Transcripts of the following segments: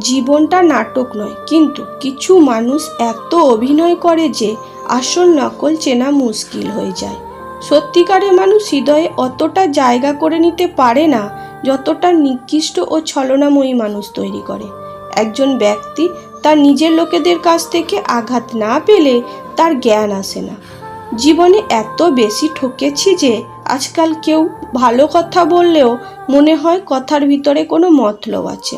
জীবনটা নাটক নয়, কিন্তু কিছু মানুষ এত অভিনয় করে যে আসল নকল চেনা মুশকিল হয়ে যায়। সত্যিকারের মানুষ হৃদয়ে অতটা জায়গা করে নিতে পারে না যতটা নিকৃষ্ট ও ছলনাময়ী মানুষ তৈরি করে। একজন ব্যক্তি তার নিজের লোকেদের কাছ থেকে আঘাত না পেলে তার জ্ঞান আসে না। জীবনে এত বেশি ঠকেছি যে আজকাল কেউ ভালো কথা বললেও মনে হয় কথার ভিতরে কোনো মতলব আছে।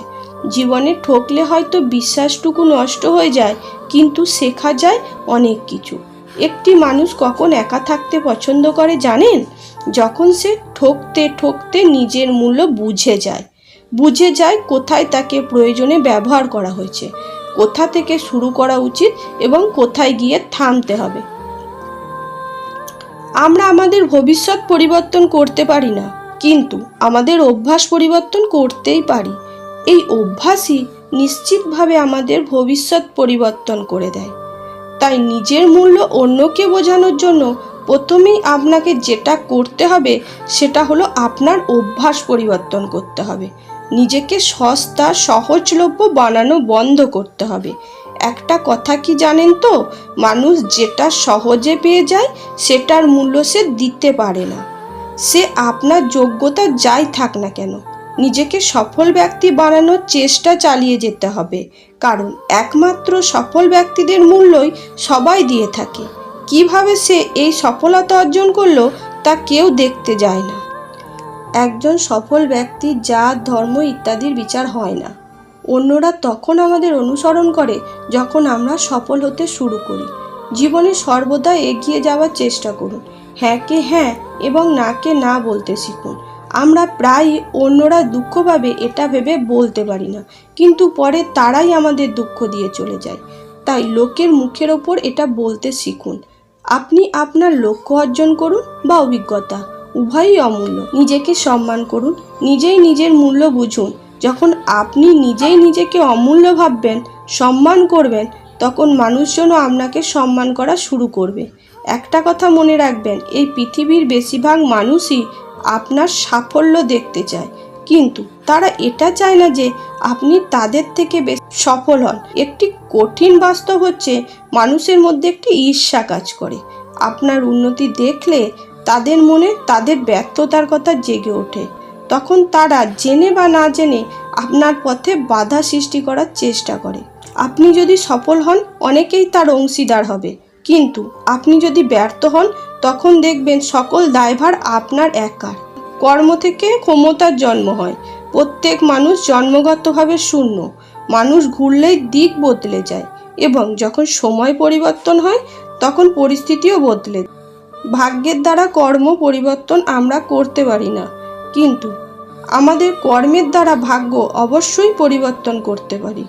জীবনে ঠকলে হয়তো বিশ্বাসটুকু নষ্ট হয়ে যায়, কিন্তু শেখা যায় অনেক কিছু। একটি মানুষ কখন একা থাকতে পছন্দ করে জানেন? যখন সে ঠকতে ঠকতে নিজের মূল্য বুঝে যায় কোথায় তাকে প্রয়োজনে ব্যবহার করা হয়েছে, কোথা থেকে শুরু করা উচিত এবং কোথায় গিয়ে থামতে হবে। আমরা আমাদের ভবিষ্যৎ পরিবর্তন করতে পারি না, কিন্তু আমাদের অভ্যাস পরিবর্তন করতেই পারি। এই অভ্যাসই নিশ্চিতভাবে আমাদের ভবিষ্যৎ পরিবর্তন করে দেয়। তাই নিজের মূল্য অন্যকে বোঝানোর জন্য প্রথমেই আপনাকে যেটা করতে হবে সেটা হলো আপনার অভ্যাস পরিবর্তন করতে হবে। নিজেকে সস্তা সহজলভ্য বানানো বন্ধ করতে হবে। একটা কথা কি জানেন তো, মানুষ যেটা সহজে পেয়ে যায় সেটার মূল্য সে দিতে পারে না। সে আপনার যোগ্যতা যাই থাক না কেন, নিজেকে সফল ব্যক্তি বানানোর চেষ্টা চালিয়ে যেতে হবে, কারণ একমাত্র সফল ব্যক্তিদের মূল্যই সবাই দিয়ে থাকে। কিভাবে সে এই সফলতা অর্জন করলো তা কেউ দেখতে যায় না। একজন সফল ব্যক্তি জাত, ধর্ম ইত্যাদির বিচার হয় না। অন্যরা তখন আমাদের অনুসরণ করে যখন আমরা সফল হতে শুরু করি। জীবনে সর্বদা এগিয়ে যাওয়ার চেষ্টা করুন। হ্যাঁকে হ্যাঁ এবং নাকে না বলতে শিখুন। আমরা প্রায়ই অন্যরা দুঃখ পাবে এটা ভেবে বলতে পারি না, কিন্তু পরে তারাই আমাদের দুঃখ দিয়ে চলে যায়। তাই লোকের মুখের ওপর এটা বলতে শিখুন। আপনি আপনার লক্ষ্য অর্জন করুন বা অভিজ্ঞতা, উভয়ই অমূল্য। নিজেকে সম্মান করুন, নিজেই নিজের মূল্য বুঝুন। যখন আপনি নিজেই নিজেকে অমূল্য ভাববেন, সম্মান করবেন, তখন মানুষজনও আপনাকে সম্মান করা শুরু করবে। একটা কথা মনে রাখবেন, এই পৃথিবীর বেশিরভাগ মানুষই আপনার সাফল্য দেখতে চায়, কিন্তু তারা এটা চায় না যে আপনি তাদের থেকে বেশি সফল হন। একটি কঠিন বাস্তব হচ্ছে, মানুষের মধ্যে একটি ঈর্ষা কাজ করে। আপনার উন্নতি দেখলে তাদের মনে তাদের ব্যর্থতার কথা জেগে ওঠে। তখন তারা জেনে বা না জেনে আপনার পথে বাধা সৃষ্টি করার চেষ্টা করে। আপনি যদি সফল হন, অনেকেই তার অংশীদার হবে, কিন্তু আপনি যদি ব্যর্থ হন, তখন দেখবেন সকল দায়ভার আপনার একার। কর্ম থেকে ক্ষমতার জন্ম হয়। প্রত্যেক মানুষ জন্মগতভাবে শূন্য। মানুষ ঘুরলেই দিক বদলে যায়, এবং যখন সময় পরিবর্তন হয় তখন পরিস্থিতিও বদলে যায়। ভাগ্যের দ্বারা কর্ম পরিবর্তন আমরা করতে পারি না, কিন্তু আমাদের কর্মের দ্বারা ভাগ্য অবশ্যই পরিবর্তন করতে পারি।